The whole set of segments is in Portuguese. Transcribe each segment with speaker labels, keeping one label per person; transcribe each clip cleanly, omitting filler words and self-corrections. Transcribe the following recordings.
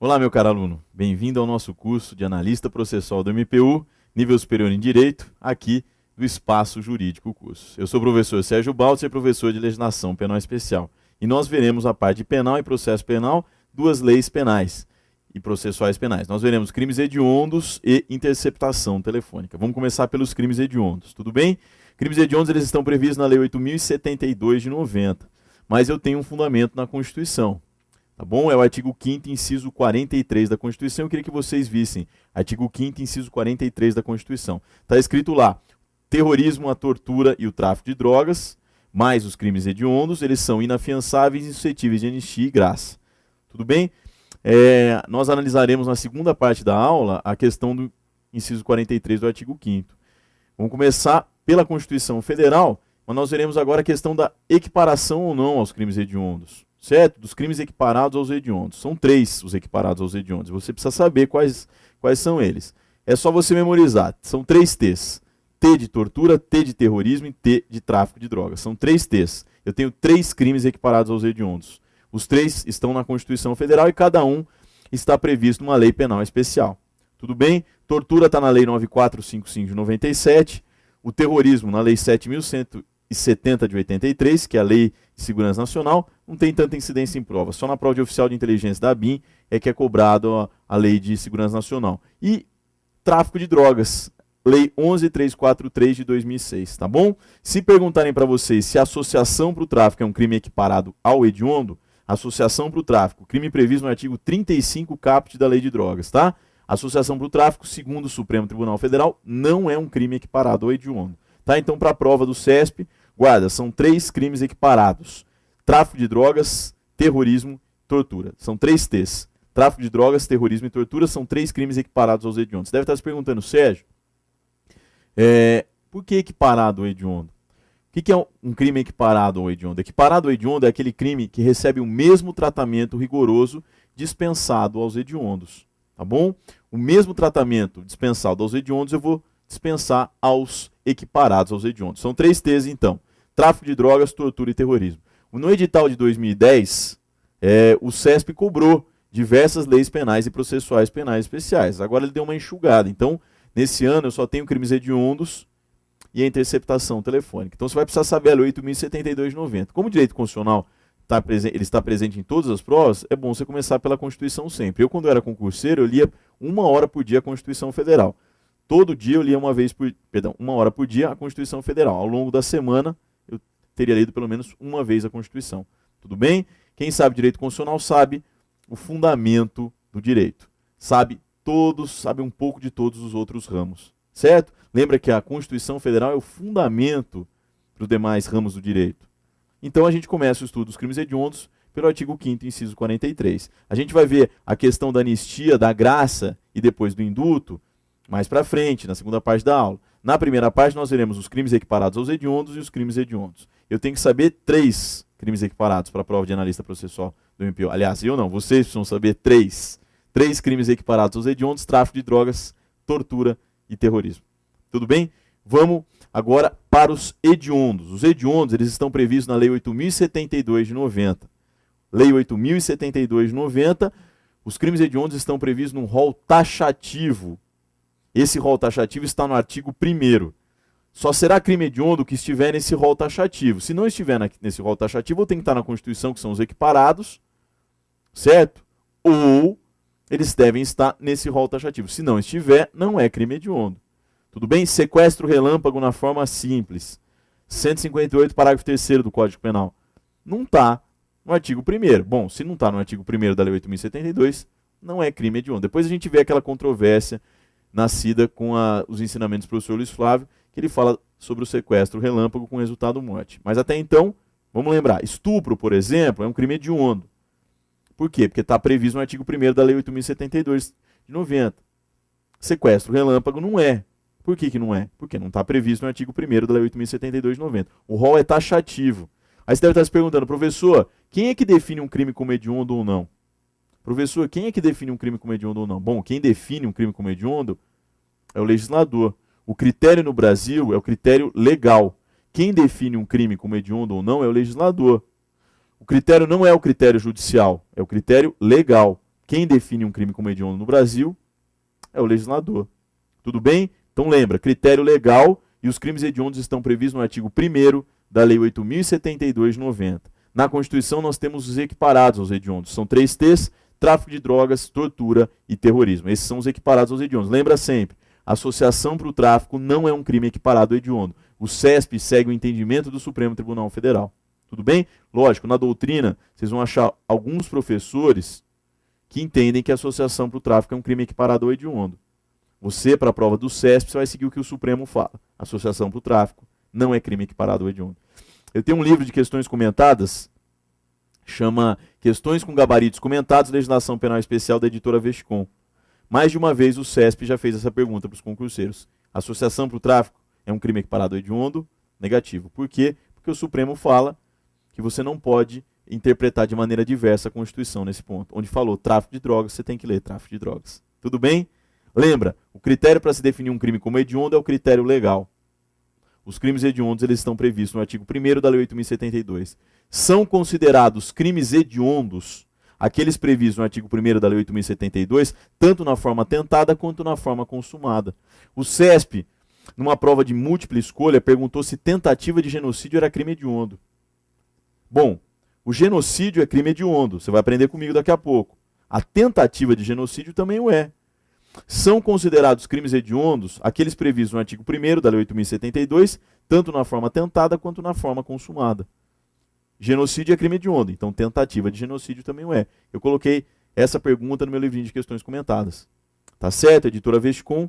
Speaker 1: Olá, meu caro aluno. Bem-vindo ao nosso curso de Analista Processual do MPU, nível superior em Direito, aqui do Espaço Jurídico Cursos. Eu sou o professor Sérgio Baltzer, professor de Legislação Penal Especial. E nós veremos a parte de penal e processo penal, duas leis penais e processuais penais. Nós veremos crimes hediondos e interceptação telefônica. Vamos começar pelos crimes hediondos, tudo bem? Crimes hediondos eles estão previstos na Lei 8.072 de 90, mas eu tenho um fundamento na Constituição. Tá bom? É o artigo 5º, inciso 43 da Constituição. Eu queria que vocês vissem. Artigo 5º, inciso 43 da Constituição. Está escrito lá, terrorismo, a tortura e o tráfico de drogas, mais os crimes hediondos, eles são inafiançáveis e suscetíveis de anistia e graça. Tudo bem? Nós analisaremos na segunda parte da aula a questão do inciso 43 do artigo 5º. Vamos começar pela Constituição Federal, mas nós veremos agora a questão da equiparação ou não aos crimes hediondos. Certo? Dos crimes equiparados aos hediondos. São 3 os equiparados aos hediondos. Você precisa saber quais são eles. É só você memorizar. São 3 T's. T de tortura, T de terrorismo e T de tráfico de drogas. São 3 T's. Eu tenho 3 crimes equiparados aos hediondos. Os 3 estão na Constituição Federal e cada um está previsto numa lei penal especial. Tudo bem? Tortura está na Lei 9455 de 97. O terrorismo na Lei 7.170 de 83, que é a Lei de Segurança Nacional, não tem tanta incidência em prova. Só na prova de oficial de inteligência da ABIN é que é cobrado a Lei de Segurança Nacional. E tráfico de drogas, Lei 11.343 de 2006, tá bom? Se perguntarem para vocês se a associação para o tráfico é um crime equiparado ao hediondo, associação para o tráfico, crime previsto no artigo 35 caput da Lei de Drogas, tá? Associação para o tráfico, segundo o Supremo Tribunal Federal, não é um crime equiparado ao hediondo. Tá? Então, para a prova do CESP, guarda, são 3 crimes equiparados. Tráfico de drogas, terrorismo, tortura. São 3 T's. Tráfico de drogas, terrorismo e tortura são 3 crimes equiparados aos hediondos. Você deve estar se perguntando, Sérgio, por que equiparado ao hediondo? O que é um crime equiparado ao hediondo? Equiparado ao hediondo é aquele crime que recebe o mesmo tratamento rigoroso dispensado aos hediondos. Tá bom? O mesmo tratamento dispensado aos hediondos eu vou dispensar aos equiparados aos hediondos. São 3 T's, então. Tráfico de drogas, tortura e terrorismo. No edital de 2010, o CESP cobrou diversas leis penais e processuais penais especiais. Agora ele deu uma enxugada. Então, nesse ano, eu só tenho crimes hediondos e a interceptação telefônica. Então, você vai precisar saber a Lei 8.072 de 90. Como o direito constitucional ele está presente em todas as provas, é bom você começar pela Constituição sempre. Eu, quando era concurseiro, eu lia 1 hora por dia a Constituição Federal. Todo dia eu lia 1 hora por dia a Constituição Federal. Ao longo da semana, eu teria lido pelo menos 1 vez a Constituição. Tudo bem? Quem sabe direito constitucional sabe o fundamento do direito. Sabe um pouco de todos os outros ramos. Certo? Lembra que a Constituição Federal é o fundamento para os demais ramos do direito. Então a gente começa o estudo dos crimes hediondos pelo artigo 5º, inciso 43. A gente vai ver a questão da anistia, da graça e depois do induto mais para frente, na segunda parte da aula. Na primeira parte, nós veremos os crimes equiparados aos hediondos e os crimes hediondos. Eu tenho que saber 3 crimes equiparados para a prova de analista processual do MPU. Aliás, eu não, vocês precisam saber 3. 3 crimes equiparados aos hediondos, tráfico de drogas, tortura e terrorismo. Tudo bem? Vamos agora para os hediondos. Os hediondos eles estão previstos na Lei 8.072 de 90. Lei 8.072 de 90, os crimes hediondos estão previstos num rol taxativo. Esse rol taxativo está no artigo 1º. Só será crime hediondo que estiver nesse rol taxativo. Se não estiver nesse rol taxativo, ou tem que estar na Constituição, que são os equiparados, certo? Ou eles devem estar nesse rol taxativo. Se não estiver, não é crime hediondo. Tudo bem? Sequestro relâmpago na forma simples. 158, parágrafo 3º do Código Penal. Não está no artigo 1º. Bom, se não está no artigo 1º da Lei 8.072, não é crime hediondo. Depois a gente vê aquela controvérsia nascida com os ensinamentos do professor Luiz Flávio, que ele fala sobre o sequestro relâmpago com resultado morte. Mas até então, vamos lembrar, estupro, por exemplo, é um crime hediondo. Por quê? Porque está previsto no artigo 1º da Lei 8.072 de 90. Sequestro relâmpago não é. Por que não é? Porque não está previsto no artigo 1º da Lei 8.072 de 90. O rol é taxativo. Aí você deve estar se perguntando, professor, quem é que define um crime como hediondo ou não? Professor, quem é que define um crime como hediondo ou não? Bom, quem define um crime como hediondo é o legislador. O critério no Brasil é o critério legal. Quem define um crime como hediondo ou não é o legislador. O critério não é o critério judicial, é o critério legal. Quem define um crime como hediondo no Brasil é o legislador. Tudo bem? Então lembra, critério legal e os crimes hediondos estão previstos no artigo 1º da Lei 8.072 de 90. Na Constituição nós temos os equiparados aos hediondos. São 3 T's: tráfico de drogas, tortura e terrorismo. Esses são os equiparados aos hediondos. Lembra sempre, associação para o tráfico não é um crime equiparado ao hediondo. O CESP segue o entendimento do Supremo Tribunal Federal. Tudo bem? Lógico, na doutrina vocês vão achar alguns professores que entendem que a associação para o tráfico é um crime equiparado ao hediondo. Você, para a prova do CESP, você vai seguir o que o Supremo fala. Associação para o tráfico não é crime equiparado ao hediondo. Eu tenho um livro de questões comentadas, chama Questões com Gabaritos Comentados, Legislação Penal Especial, da editora Vesticom. Mais de uma vez o CESP já fez essa pergunta para os concurseiros. Associação para o tráfico é um crime equiparado ao hediondo? Negativo. Por quê? Porque o Supremo fala que você não pode interpretar de maneira diversa a Constituição nesse ponto. Onde falou tráfico de drogas, você tem que ler tráfico de drogas. Tudo bem? Lembra, o critério para se definir um crime como hediondo é o critério legal. Os crimes hediondos eles estão previstos no artigo 1º da Lei 8.072. São considerados crimes hediondos aqueles previstos no artigo 1º da Lei 8.072, tanto na forma tentada quanto na forma consumada. O CESP, numa prova de múltipla escolha, perguntou se tentativa de genocídio era crime hediondo. Bom, o genocídio é crime hediondo, você vai aprender comigo daqui a pouco. A tentativa de genocídio também o é. São considerados crimes hediondos aqueles previstos no artigo 1º da Lei 8.072, tanto na forma tentada quanto na forma consumada. Genocídio é crime hediondo, então tentativa de genocídio também o é. Eu coloquei essa pergunta no meu livrinho de questões comentadas. Tá certo? Editora Vesticom,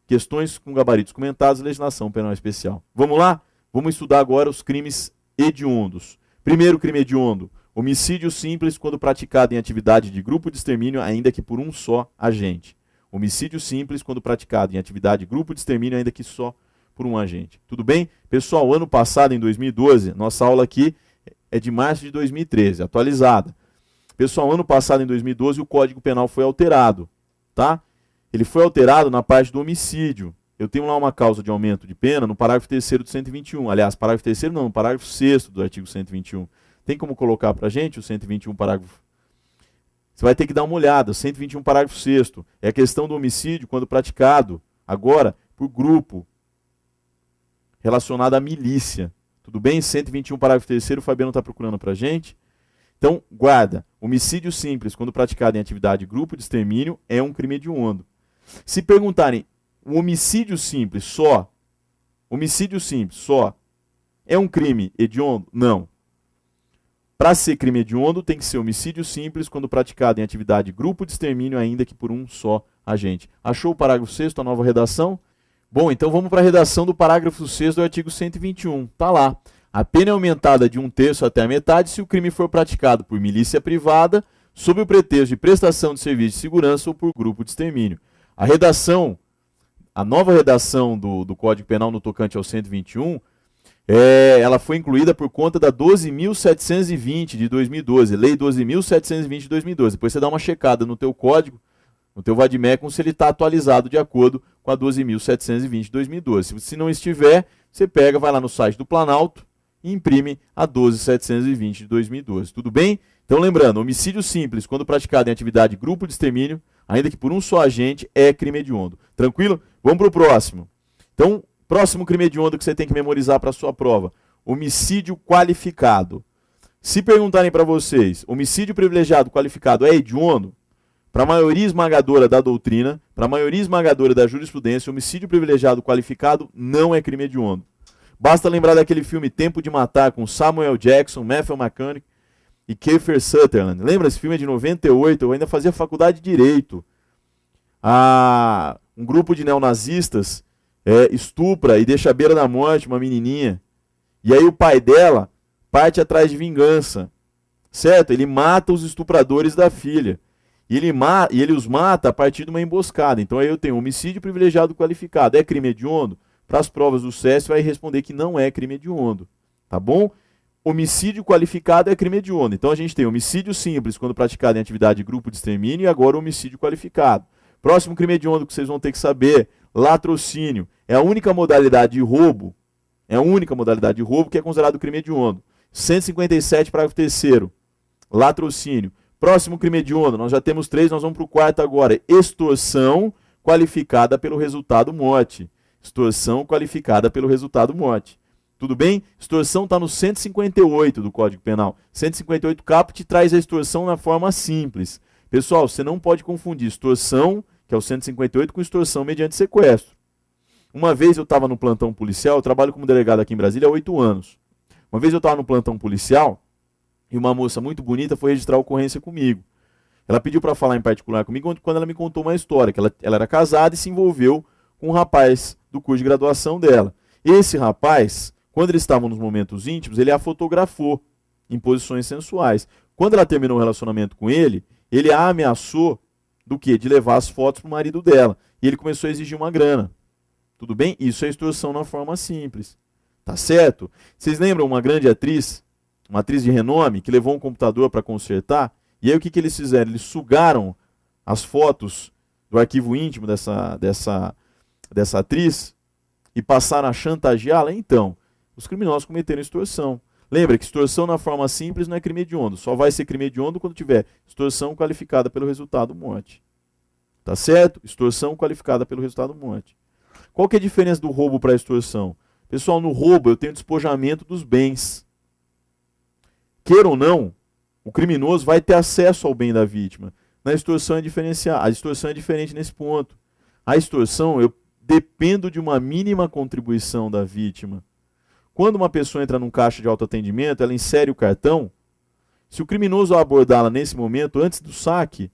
Speaker 1: Questões com Gabaritos Comentados, Legislação Penal Especial. Vamos lá? Vamos estudar agora os crimes hediondos. Primeiro crime hediondo: homicídio simples quando praticado em atividade de grupo de extermínio, ainda que por um só agente. Homicídio simples quando praticado em atividade de grupo de extermínio, ainda que só por um agente. Tudo bem? Pessoal, ano passado, em 2012, nossa aula aqui é de março de 2013, atualizada. Pessoal, ano passado, em 2012, o Código Penal foi alterado, tá? Ele foi alterado na parte do homicídio. Eu tenho lá uma causa de aumento de pena no parágrafo 3º do 121. Aliás, parágrafo 3º não, no parágrafo 6º do artigo 121. Tem como colocar pra gente o 121 parágrafo? Você vai ter que dar uma olhada. 121 parágrafo 6º. É a questão do homicídio quando praticado, agora, por grupo, relacionado à milícia. Tudo bem? 121 parágrafo 3º, o Fabiano está procurando pra gente. Então, guarda. Homicídio simples quando praticado em atividade de grupo de extermínio é um crime hediondo. Se perguntarem, o homicídio simples só é um crime hediondo? Não. Para ser crime hediondo, tem que ser homicídio simples quando praticado em atividade de grupo de extermínio, ainda que por um só agente. Achou o parágrafo 6º, a nova redação? Bom, então vamos para a redação do parágrafo 6º do artigo 121. Está lá. A pena é aumentada de 1/3 até a metade se o crime for praticado por milícia privada, sob o pretexto de prestação de serviço de segurança ou por grupo de extermínio. A nova redação do Código Penal no tocante ao 121, ela foi incluída por conta da 12.720 de 2012, Lei 12.720 de 2012. Depois você dá uma checada no teu código, no teu Vadmecum, se ele está atualizado de acordo com a 12.720 de 2012. Se não estiver, você pega, vai lá no site do Planalto e imprime a 12.720 de 2012. Tudo bem? Então lembrando, homicídio simples, quando praticado em atividade de grupo de extermínio, ainda que por um só agente, é crime hediondo. Tranquilo? Vamos para o próximo. Então, próximo crime hediondo que você tem que memorizar para a sua prova: homicídio qualificado. Se perguntarem para vocês, homicídio privilegiado qualificado é hediondo? Para a maioria esmagadora da doutrina, para a maioria esmagadora da jurisprudência, homicídio privilegiado qualificado não é crime hediondo. Basta lembrar daquele filme Tempo de Matar, com Samuel Jackson, Matthew McConaughey e Kiefer Sutherland. Lembra? Esse filme é de 98, eu ainda fazia faculdade de Direito. Um grupo de neonazistas estupra e deixa à beira da morte uma menininha. E aí o pai dela parte atrás de vingança. Certo? Ele mata os estupradores da filha. E ele os mata a partir de uma emboscada. Então aí eu tenho homicídio privilegiado qualificado. É crime hediondo? Para as provas do SESC vai responder que não é crime hediondo. Tá bom? Homicídio qualificado é crime hediondo. Então a gente tem homicídio simples quando praticado em atividade de grupo de extermínio e agora homicídio qualificado. Próximo crime hediondo que vocês vão ter que saber: latrocínio. É a única modalidade de roubo. Que é considerado crime hediondo. 157, parágrafo 3º. Latrocínio. Próximo crime hediondo, nós já temos 3, nós vamos para o quarto agora. Extorsão qualificada pelo resultado morte. Extorsão qualificada pelo resultado morte. Tudo bem? Extorsão está no 158 do Código Penal. 158 caput traz a extorsão na forma simples. Pessoal, você não pode confundir extorsão, que é o 158, com extorsão mediante sequestro. Uma vez eu estava no plantão policial, eu trabalho como delegado aqui em Brasília há 8 anos. Uma vez eu estava no plantão policial e uma moça muito bonita foi registrar a ocorrência comigo. Ela pediu para falar em particular comigo quando ela me contou uma história, que ela era casada e se envolveu com um rapaz do curso de graduação dela. Esse rapaz, quando eles estavam nos momentos íntimos, ele a fotografou em posições sensuais. Quando ela terminou o relacionamento com ele a ameaçou do quê? De levar as fotos para o marido dela. E ele começou a exigir uma grana. Tudo bem? Isso é extorsão na forma simples. Tá certo? Vocês lembram uma grande atriz, uma atriz de renome, que levou um computador para consertar? E aí o que eles fizeram? Eles sugaram as fotos do arquivo íntimo dessa atriz e passaram a chantageá-la? Então, os criminosos cometeram extorsão. Lembra que extorsão na forma simples não é crime hediondo. Só vai ser crime hediondo quando tiver extorsão qualificada pelo resultado morte. Tá certo? Extorsão qualificada pelo resultado morte. Qual que é a diferença do roubo para a extorsão? Pessoal, no roubo eu tenho despojamento dos bens. Queira ou não, o criminoso vai ter acesso ao bem da vítima. Na extorsão é diferenciado. A extorsão é diferente nesse ponto. A extorsão, eu dependo de uma mínima contribuição da vítima. Quando uma pessoa entra num caixa de autoatendimento, ela insere o cartão. Se o criminoso abordá-la nesse momento, antes do saque,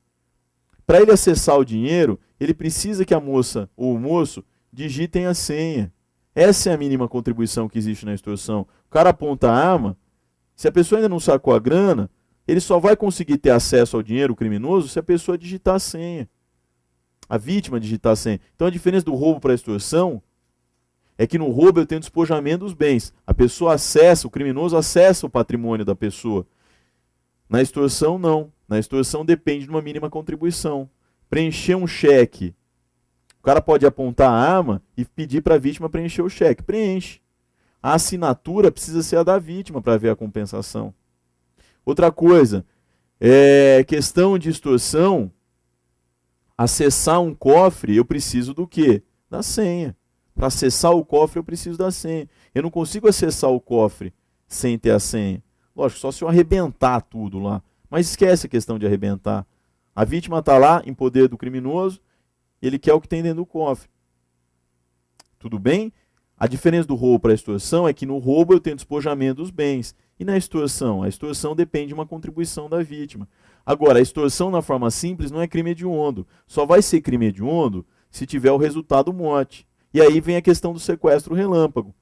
Speaker 1: para ele acessar o dinheiro, ele precisa que a moça ou o moço digitem a senha. Essa é a mínima contribuição que existe na extorsão. O cara aponta a arma, se a pessoa ainda não sacou a grana, ele só vai conseguir ter acesso ao dinheiro, o criminoso, se a pessoa digitar a senha. A vítima digitar a senha. Então a diferença do roubo para a extorsão é que no roubo eu tenho despojamento dos bens. A pessoa acessa, o criminoso acessa o patrimônio da pessoa. Na extorsão, não. Na extorsão depende de uma mínima contribuição. Preencher um cheque. O cara pode apontar a arma e pedir para a vítima preencher o cheque. Preenche. A assinatura precisa ser a da vítima para ver a compensação. Outra coisa, questão de extorsão, acessar um cofre, eu preciso do quê? Da senha. Para acessar o cofre, eu preciso da senha. Eu não consigo acessar o cofre sem ter a senha. Lógico, só se eu arrebentar tudo lá. Mas esquece a questão de arrebentar. A vítima está lá em poder do criminoso, ele quer o que tem dentro do cofre. Tudo bem? A diferença do roubo para a extorsão é que no roubo eu tenho despojamento dos bens. E na extorsão? A extorsão depende de uma contribuição da vítima. Agora, a extorsão na forma simples não é crime hediondo. Só vai ser crime hediondo se tiver o resultado morte. E aí vem a questão do sequestro relâmpago.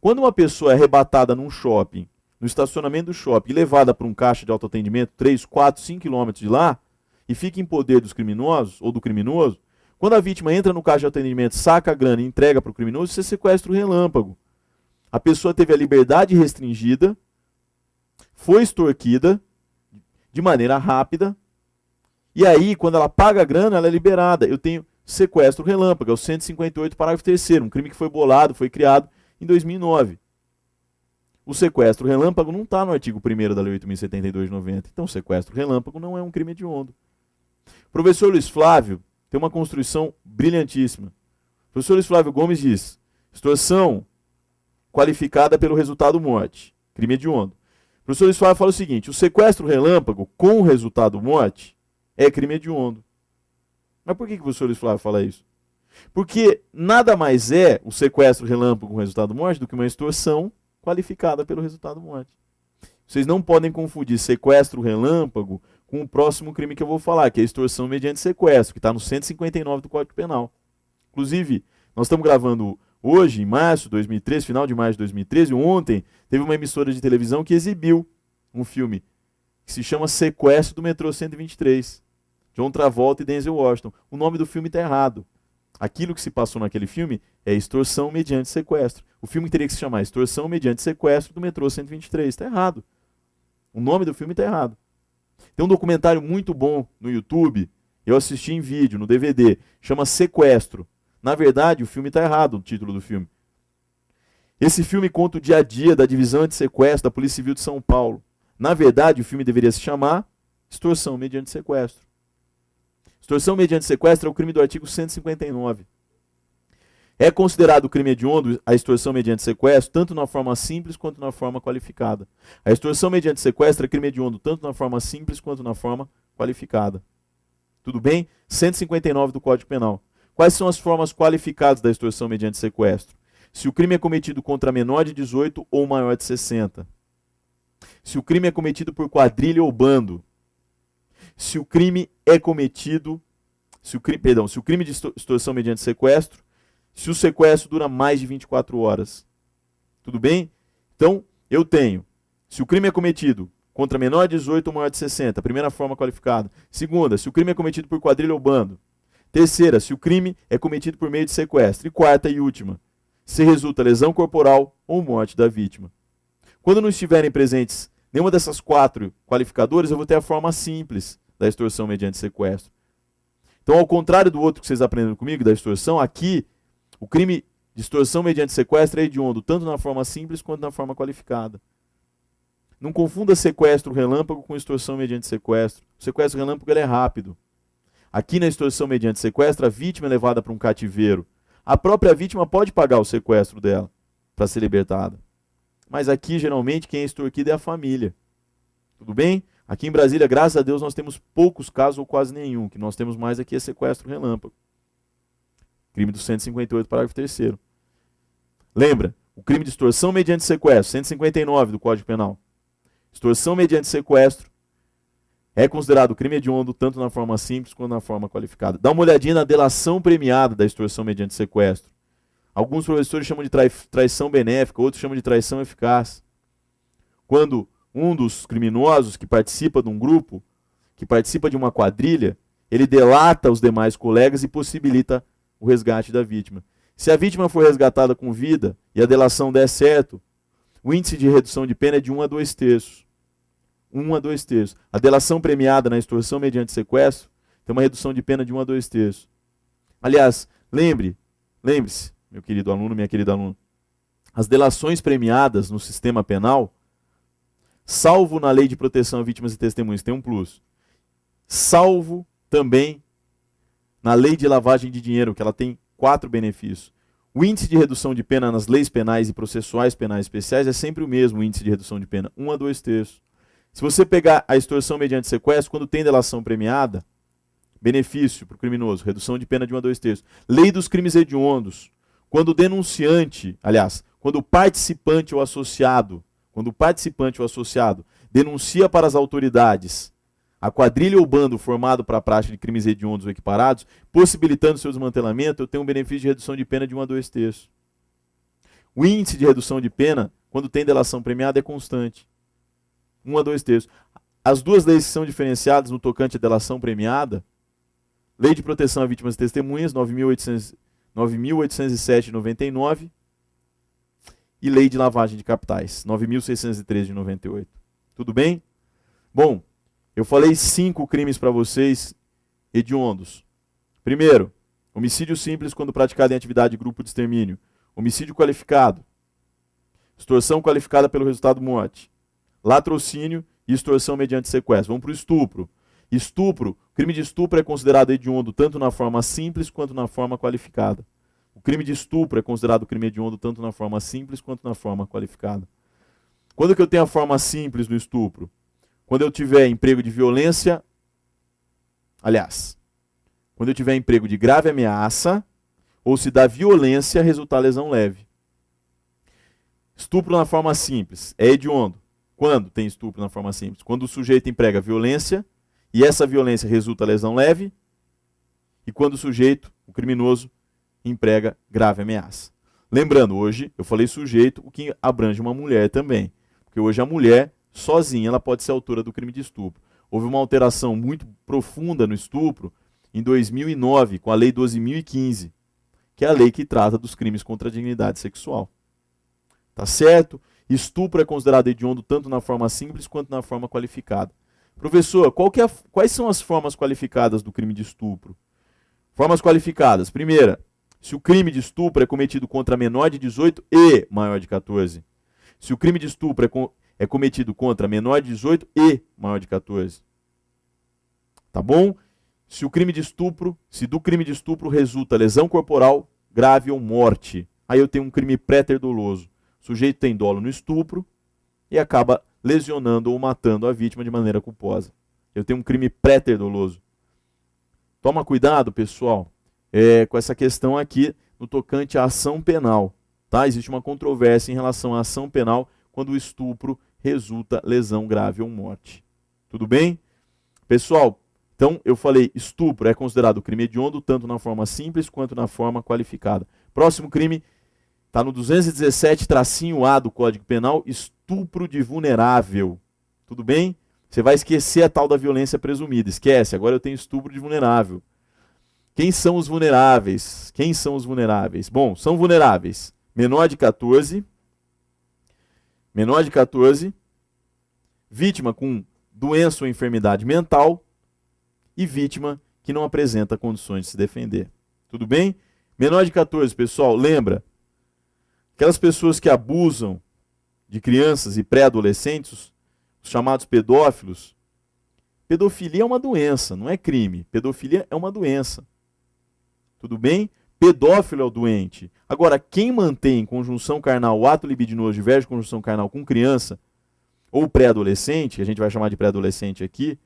Speaker 1: Quando uma pessoa é arrebatada num shopping, no estacionamento do shopping, e levada para um caixa de autoatendimento 3, 4, 5 quilômetros de lá, e fica em poder dos criminosos ou do criminoso, quando a vítima entra no caixa de atendimento, saca a grana e entrega para o criminoso, isso é sequestro relâmpago. A pessoa teve a liberdade restringida, foi extorquida de maneira rápida, e aí, quando ela paga a grana, ela é liberada. Eu tenho sequestro relâmpago, é o 158, parágrafo 3º, um crime que foi bolado, foi criado em 2009. O sequestro relâmpago não está no artigo 1º da Lei 8.072 de 90. Então, o sequestro relâmpago não é um crime hediondo. O professor Luiz Flávio tem uma construção brilhantíssima. O professor Luiz Flávio Gomes diz: extorsão qualificada pelo resultado morte, crime hediondo. O professor Luiz Flávio fala o seguinte: o sequestro relâmpago com resultado morte é crime hediondo. Mas por que o professor Luiz Flávio fala isso? Porque nada mais é o sequestro relâmpago com resultado morte do que uma extorsão qualificada pelo resultado morte. Vocês não podem confundir sequestro relâmpago com o próximo crime que eu vou falar, que é extorsão mediante sequestro, que está no 159 do Código Penal. Inclusive, nós estamos gravando hoje, em março de 2013, final de março de 2013, ontem, teve uma emissora de televisão que exibiu um filme que se chama Sequestro do Metrô 123, John Travolta e Denzel Washington. O nome do filme está errado. Aquilo que se passou naquele filme é extorsão mediante sequestro. O filme teria que se chamar Extorsão mediante sequestro do Metrô 123. Está errado. O nome do filme está errado. Tem um documentário muito bom no YouTube, eu assisti em vídeo, no DVD, chama Sequestro. Na verdade, o filme está errado, o título do filme. Esse filme conta o dia a dia da divisão de sequestro da Polícia Civil de São Paulo. Na verdade, o filme deveria se chamar Extorsão mediante sequestro. Extorsão mediante sequestro é o crime do artigo 159. É considerado crime hediondo a extorsão mediante sequestro, tanto na forma simples quanto na forma qualificada. A extorsão mediante sequestro é crime hediondo tanto na forma simples quanto na forma qualificada. Tudo bem? 159 do Código Penal. Quais são as formas qualificadas da extorsão mediante sequestro? Se o crime é cometido contra menor de 18 ou maior de 60. Se o crime é cometido por quadrilha ou bando. Se o crime é cometido... Se o crime de extorsão mediante sequestro, se o sequestro dura mais de 24 horas. Tudo bem? Então, eu tenho, se o crime é cometido contra menor de 18 ou maior de 60, primeira forma qualificada. Segunda, se o crime é cometido por quadrilha ou bando. Terceira, se o crime é cometido por meio de sequestro. E quarta e última, se resulta lesão corporal ou morte da vítima. Quando não estiverem presentes nenhuma dessas quatro qualificadoras, eu vou ter a forma simples da extorsão mediante sequestro. Então, ao contrário do outro que vocês aprenderam comigo, da extorsão, aqui, o crime de extorsão mediante sequestro é hediondo, tanto na forma simples quanto na forma qualificada. Não confunda sequestro relâmpago com extorsão mediante sequestro. O sequestro relâmpago ele é rápido. Aqui na extorsão mediante sequestro, a vítima é levada para um cativeiro. A própria vítima pode pagar o sequestro dela para ser libertada. Mas aqui, geralmente, quem é extorquido é a família. Tudo bem? Aqui em Brasília, graças a Deus, nós temos poucos casos ou quase nenhum. O que nós temos mais aqui é sequestro relâmpago. Crime do 158, parágrafo 3º. Lembra, o crime de extorsão mediante sequestro, 159 do Código Penal. Extorsão mediante sequestro é considerado crime hediondo tanto na forma simples quanto na forma qualificada. Dá uma olhadinha na delação premiada da extorsão mediante sequestro. Alguns professores chamam de traição benéfica, outros chamam de traição eficaz. Quando um dos criminosos que participa de um grupo, que participa de uma quadrilha, ele delata os demais colegas e possibilita o resgate da vítima. Se a vítima for resgatada com vida e a delação der certo, o índice de redução de pena é de 1 a 2 terços. 1 a 2 terços. A delação premiada na extorsão mediante sequestro tem uma redução de pena de 1 a 2 terços. Aliás, lembre-se, meu querido aluno, minha querida aluna, as delações premiadas no sistema penal, salvo na Lei de Proteção a Vítimas e Testemunhas, tem um plus, salvo também na Lei de Lavagem de Dinheiro, que ela tem 4 benefícios. O índice de redução de pena nas leis penais e processuais penais especiais é sempre o mesmo índice de redução de pena, 1 a 2 terços. Se você pegar a extorsão mediante sequestro, quando tem delação premiada, benefício para o criminoso, redução de pena de 1 a 2 terços. Lei dos crimes hediondos, quando o denunciante, aliás, quando o participante ou associado denuncia para as autoridades a quadrilha ou bando formado para a prática de crimes hediondos ou equiparados, possibilitando seu desmantelamento, eu tenho um benefício de redução de pena de 1 a 2 terços. O índice de redução de pena, quando tem delação premiada, é constante. 1 a 2 terços. As duas leis que são diferenciadas no tocante à delação premiada, Lei de Proteção a Vítimas e Testemunhas, 9.807 de 99, e Lei de Lavagem de Capitais, 9.613 de 98. Tudo bem? Bom, eu falei 5 crimes para vocês hediondos. Primeiro, homicídio simples quando praticado em atividade de grupo de extermínio. Homicídio qualificado. Extorsão qualificada pelo resultado morte. Latrocínio e extorsão mediante sequestro. Vamos para o estupro. Estupro, crime de estupro é considerado hediondo tanto na forma simples quanto na forma qualificada. O crime de estupro é considerado crime hediondo tanto na forma simples quanto na forma qualificada. Quando que eu tenho a forma simples do estupro? Quando eu tiver emprego de violência, quando eu tiver emprego de grave ameaça, ou se da violência resultar lesão leve. Estupro na forma simples é hediondo. Quando tem estupro na forma simples? Quando o sujeito emprega violência e essa violência resulta lesão leve, e quando o sujeito, o criminoso, emprega grave ameaça. Lembrando, hoje eu falei sujeito, o que abrange uma mulher também. Porque hoje a mulher, sozinha, ela pode ser autora do crime de estupro. Houve uma alteração muito profunda no estupro em 2009, com a Lei 12.015, que é a lei que trata dos crimes contra a dignidade sexual. Tá certo? Estupro é considerado hediondo tanto na forma simples quanto na forma qualificada. Professor, quais são as formas qualificadas do crime de estupro? Formas qualificadas. Primeira, se o crime de estupro é cometido contra menor de 18 e maior de 14. Se o crime de estupro é cometido contra menor de 18 e maior de 14. Tá bom? Se do crime de estupro resulta lesão corporal grave ou morte, aí eu tenho um crime pré-ter doloso. O sujeito tem dolo no estupro e acaba lesionando ou matando a vítima de maneira culposa. Eu tenho um crime pré-ter doloso. Toma cuidado, pessoal, com essa questão aqui no tocante à ação penal. Tá? Existe uma controvérsia em relação à ação penal quando o estupro resulta lesão grave ou morte. Tudo bem? Pessoal, então eu falei, estupro é considerado crime hediondo tanto na forma simples quanto na forma qualificada. Próximo crime está no 217-A do Código Penal, estupro de vulnerável. Tudo bem? Você vai esquecer a tal da violência presumida. Esquece, agora eu tenho estupro de vulnerável. Quem são os vulneráveis? Quem são os vulneráveis? Bom, são vulneráveis menor de 14, vítima com doença ou enfermidade mental e vítima que não apresenta condições de se defender. Tudo bem? Menor de 14, pessoal, lembra? Aquelas pessoas que abusam de crianças e pré-adolescentes, os chamados pedófilos. Pedofilia é uma doença, não é crime. Pedofilia é uma doença. Tudo bem? Pedófilo é o doente. Agora, quem mantém conjunção carnal, o ato libidinoso diverso de conjunção carnal com criança ou pré-adolescente, que a gente vai chamar de pré-adolescente aqui,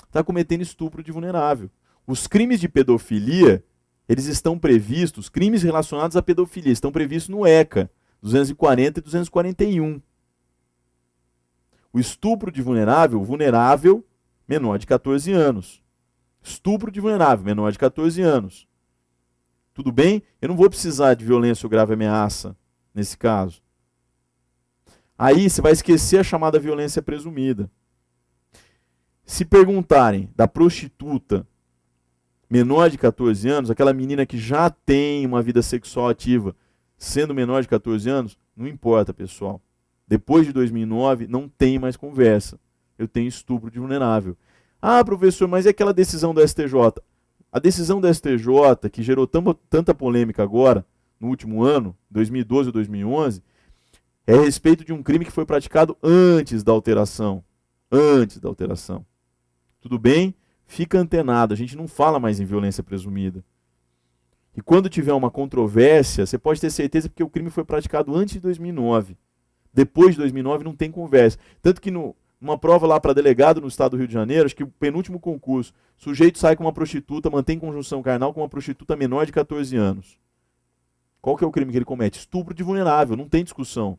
Speaker 1: está cometendo estupro de vulnerável. Os crimes de pedofilia, eles estão previstos, crimes relacionados à pedofilia, estão previstos no ECA, 240 e 241. O estupro de vulnerável, menor de 14 anos. Estupro de vulnerável, menor de 14 anos. Tudo bem? Eu não vou precisar de violência ou grave ameaça nesse caso. Aí você vai esquecer a chamada violência presumida. Se perguntarem da prostituta menor de 14 anos, aquela menina que já tem uma vida sexual ativa, sendo menor de 14 anos, não importa, pessoal. Depois de 2009, não tem mais conversa. Eu tenho estupro de vulnerável. Ah, professor, mas e aquela decisão do STJ? A decisão do STJ, que gerou tanta polêmica agora, no último ano, 2012 ou 2011, é a respeito de um crime que foi praticado antes da alteração. Antes da alteração. Tudo bem? Fica antenado, a gente não fala mais em violência presumida. E quando tiver uma controvérsia, você pode ter certeza porque o crime foi praticado antes de 2009. Depois de 2009 não tem conversa. Tanto que numa prova lá para delegado no estado do Rio de Janeiro, acho que o penúltimo concurso, o sujeito sai com uma prostituta, mantém conjunção carnal com uma prostituta menor de 14 anos. Qual que é o crime que ele comete? Estupro de vulnerável, não tem discussão.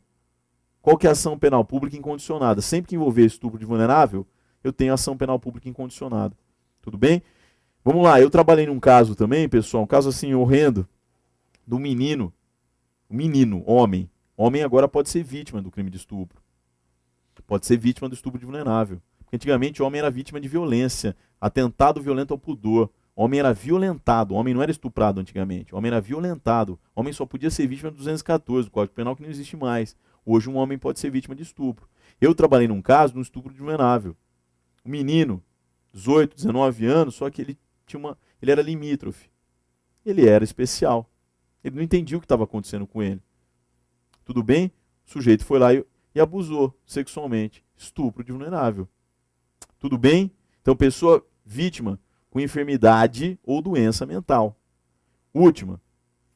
Speaker 1: Qual que é a ação penal pública incondicionada? Sempre que envolver estupro de vulnerável, eu tenho ação penal pública incondicionada. Tudo bem? Vamos lá, eu trabalhei num caso também, pessoal, um caso assim horrendo, do menino, homem. Homem agora pode ser vítima do crime de estupro. Pode ser vítima do estupro de vulnerável. Porque antigamente o homem era vítima de violência, atentado violento ao pudor. O homem era violentado, o homem não era estuprado antigamente, o homem era violentado. O homem só podia ser vítima do 214, do Código Penal, que não existe mais. Hoje um homem pode ser vítima de estupro. Eu trabalhei num caso de um estupro de vulnerável. Um menino, 18, 19 anos, só que ele era limítrofe. Ele era especial. Ele não entendia o que estava acontecendo com ele. Tudo bem? O sujeito foi lá e abusou sexualmente. Estupro de vulnerável. Tudo bem? Então, pessoa vítima com enfermidade ou doença mental. Última,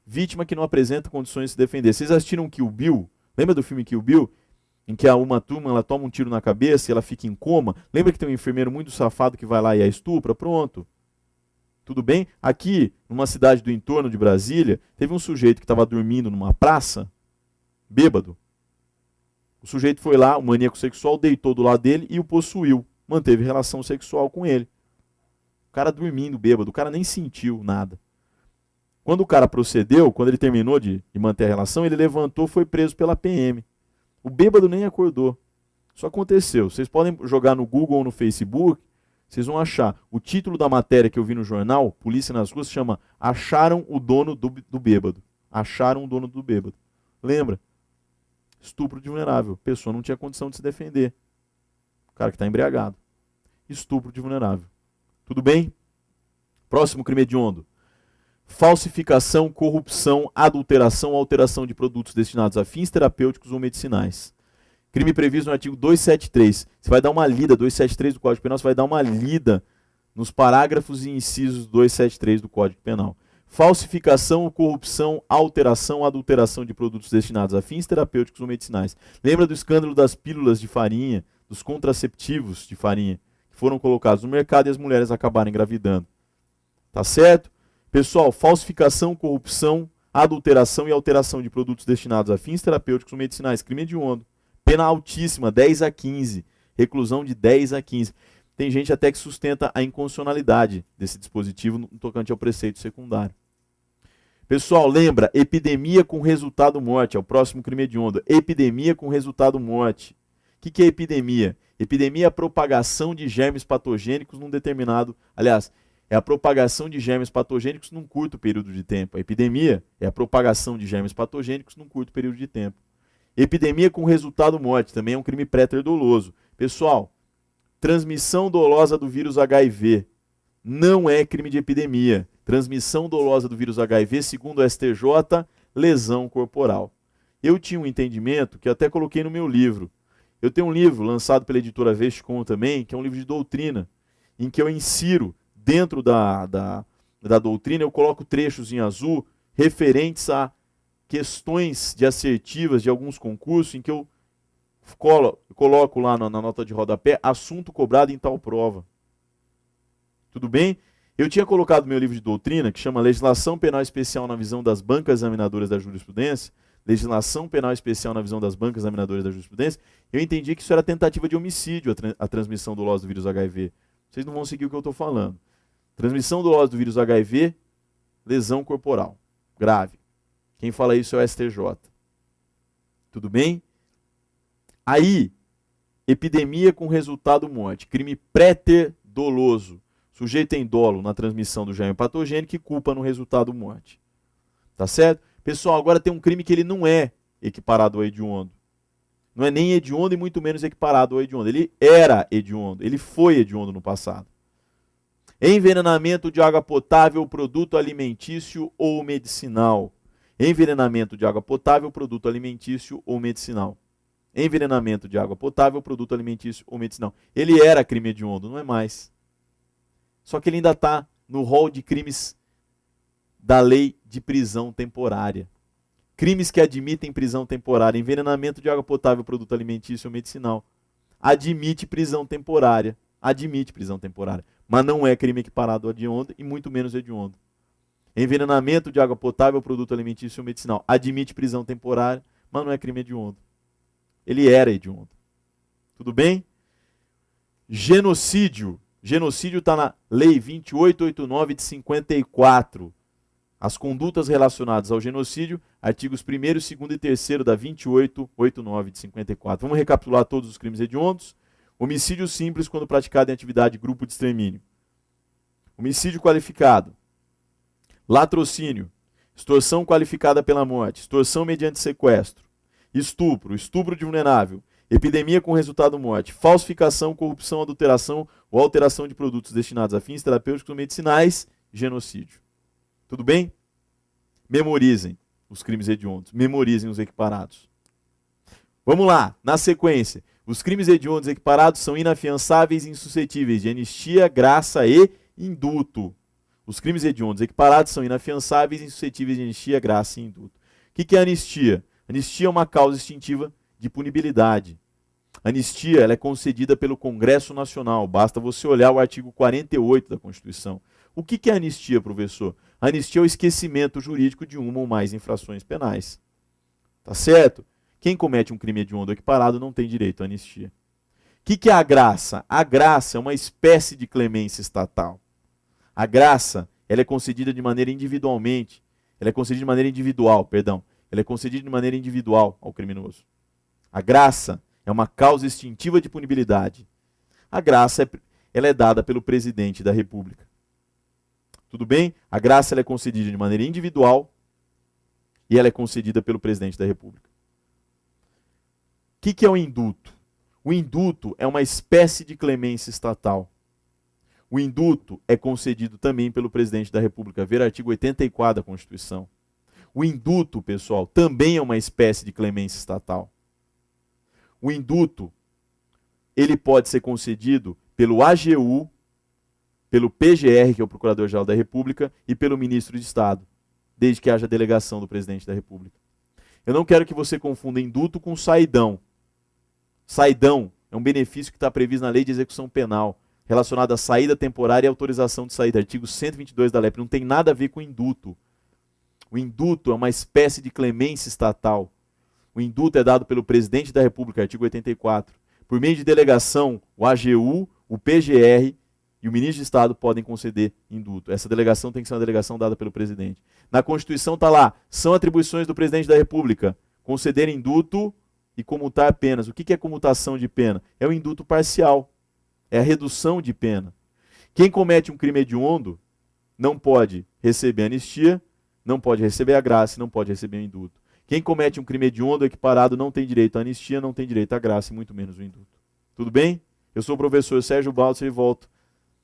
Speaker 1: vítima que não apresenta condições de se defender. Vocês assistiram Kill Bill? Lembra do filme Kill Bill? Em que uma turma ela toma um tiro na cabeça e ela fica em coma. Lembra que tem um enfermeiro muito safado que vai lá e a estupra? Pronto. Tudo bem? Aqui, numa cidade do entorno de Brasília, teve um sujeito que estava dormindo numa praça, bêbado. O sujeito foi lá, o maníaco sexual, deitou do lado dele e o possuiu. Manteve relação sexual com ele. O cara dormindo, bêbado, o cara nem sentiu nada. Quando o cara procedeu, quando ele terminou de manter a relação, ele levantou e foi preso pela PM. O bêbado nem acordou. Isso aconteceu. Vocês podem jogar no Google ou no Facebook, vocês vão achar. O título da matéria que eu vi no jornal, Polícia nas Ruas, chama Acharam o dono do bêbado. Acharam o dono do bêbado. Lembra? Estupro de vulnerável. A pessoa não tinha condição de se defender. O cara que está embriagado. Estupro de vulnerável. Tudo bem? Próximo crime hediondo. Falsificação, corrupção, adulteração ou alteração de produtos destinados a fins terapêuticos ou medicinais. Crime previsto no artigo 273. Você vai dar uma lida, 273 do Código Penal, você vai dar uma lida nos parágrafos e incisos 273 do Código Penal. Falsificação, corrupção, alteração, adulteração de produtos destinados a fins terapêuticos ou medicinais. Lembra do escândalo das pílulas de farinha, dos contraceptivos de farinha, que foram colocados no mercado e as mulheres acabaram engravidando. Tá certo? Pessoal, falsificação, corrupção, adulteração e alteração de produtos destinados a fins terapêuticos ou medicinais. Crime hediondo. Pena altíssima, 10 a 15. Reclusão de 10 a 15. Tem gente até que sustenta a inconstitucionalidade desse dispositivo no tocante ao preceito secundário. Pessoal, lembra, epidemia com resultado morte, é o próximo crime hediondo. Epidemia com resultado morte. O que é epidemia? Epidemia é a propagação de germes patogênicos num determinado... Aliás, é a propagação de germes patogênicos num curto período de tempo. A epidemia é a propagação de germes patogênicos num curto período de tempo. Epidemia com resultado morte, também é um crime préter-doloso. Pessoal, transmissão dolosa do vírus HIV não é crime de epidemia. Transmissão dolosa do vírus HIV, segundo o STJ, lesão corporal. Eu tinha um entendimento que eu até coloquei no meu livro. Eu tenho um livro lançado pela editora Vesticom também, que é um livro de doutrina, em que eu insiro dentro da doutrina, eu coloco trechos em azul referentes a questões de assertivas de alguns concursos, em que eu coloco lá na nota de rodapé, assunto cobrado em tal prova. Tudo bem? Eu tinha colocado no meu livro de doutrina, que chama Legislação Penal Especial na visão das bancas examinadoras da jurisprudência, Legislação Penal Especial na visão das bancas examinadoras da jurisprudência, eu entendi que isso era tentativa de homicídio, a transmissão dolosa do vírus HIV. Vocês não vão seguir o que eu estou falando. Transmissão dolosa do vírus HIV, lesão corporal, grave. Quem fala isso é o STJ. Tudo bem? Aí, epidemia com resultado morte, crime préter-doloso. Sujeito tem dolo na transmissão do germe patogênico e culpa no resultado morte. Tá certo? Pessoal, agora tem um crime que ele não é equiparado ao hediondo. Não é nem hediondo e muito menos equiparado ao hediondo. Ele era hediondo, ele foi hediondo no passado. Envenenamento de água potável, produto alimentício ou medicinal. Envenenamento de água potável, produto alimentício ou medicinal. Envenenamento de água potável, produto alimentício ou medicinal. Ele era crime hediondo, não é mais. Só que ele ainda está no rol de crimes da lei de prisão temporária. Crimes que admitem prisão temporária. Envenenamento de água potável, produto alimentício ou medicinal. Admite prisão temporária. Admite prisão temporária. Mas não é crime equiparado ao hediondo e muito menos hediondo. Envenenamento de água potável, produto alimentício ou medicinal. Admite prisão temporária, mas não é crime hediondo. Ele era hediondo. Tudo bem? Genocídio. Genocídio está na Lei 2889 de 54. As condutas relacionadas ao genocídio, artigos 1º, 2º e 3º da 2889 de 54. Vamos recapitular todos os crimes hediondos. Homicídio simples quando praticado em atividade grupo de extermínio. Homicídio qualificado. Latrocínio. Extorsão qualificada pela morte. Extorsão mediante sequestro. Estupro. Estupro de vulnerável. Epidemia com resultado morte. Falsificação, corrupção, adulteração ou alteração de produtos destinados a fins terapêuticos ou medicinais. Genocídio. Tudo bem? Memorizem os crimes hediondos. Memorizem os equiparados. Vamos lá, na sequência. Os crimes hediondos equiparados são inafiançáveis e insuscetíveis de anistia, graça e indulto. Os crimes hediondos equiparados são inafiançáveis e insuscetíveis de anistia, graça e indulto. O que é anistia? Anistia é uma causa extintiva de punibilidade. Anistia ela é concedida pelo Congresso Nacional. Basta você olhar o artigo 48 da Constituição. O que é anistia, professor? Anistia é o esquecimento jurídico de uma ou mais infrações penais. Tá certo? Quem comete um crime hediondo equiparado não tem direito à anistia. O que é a graça? A graça é uma espécie de clemência estatal. A graça ela é concedida de maneira individualmente. Ela é concedida de maneira individual, perdão. Ela é concedida de maneira individual ao criminoso. A graça é uma causa extintiva de punibilidade. A graça ela é dada pelo presidente da República. Tudo bem? A graça ela é concedida de maneira individual e ela é concedida pelo presidente da República. O que é o indulto? O indulto é uma espécie de clemência estatal. O indulto é concedido também pelo presidente da República. Ver artigo 84 da Constituição. O indulto, pessoal, também é uma espécie de clemência estatal. O indulto, ele pode ser concedido pelo AGU, pelo PGR, que é o Procurador-Geral da República, e pelo Ministro de Estado, desde que haja delegação do Presidente da República. Eu não quero que você confunda indulto com saidão. Saidão é um benefício que está previsto na Lei de Execução Penal, relacionado à saída temporária e autorização de saída, artigo 122 da LEP. Não tem nada a ver com indulto. O indulto é uma espécie de clemência estatal. O indulto é dado pelo Presidente da República, artigo 84. Por meio de delegação, o AGU, o PGR e o Ministro de Estado podem conceder indulto. Essa delegação tem que ser uma delegação dada pelo Presidente. Na Constituição está lá, são atribuições do Presidente da República conceder indulto e comutar penas. O que é comutação de pena? É o indulto parcial. É a redução de pena. Quem comete um crime hediondo não pode receber anistia, não pode receber a graça e não pode receber o indulto. Quem comete um crime hediondo equiparado não tem direito à anistia, não tem direito à graça e muito menos o indulto. Tudo bem? Eu sou o professor Sérgio Baltzer e volto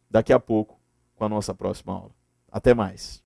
Speaker 1: daqui a pouco com a nossa próxima aula. Até mais.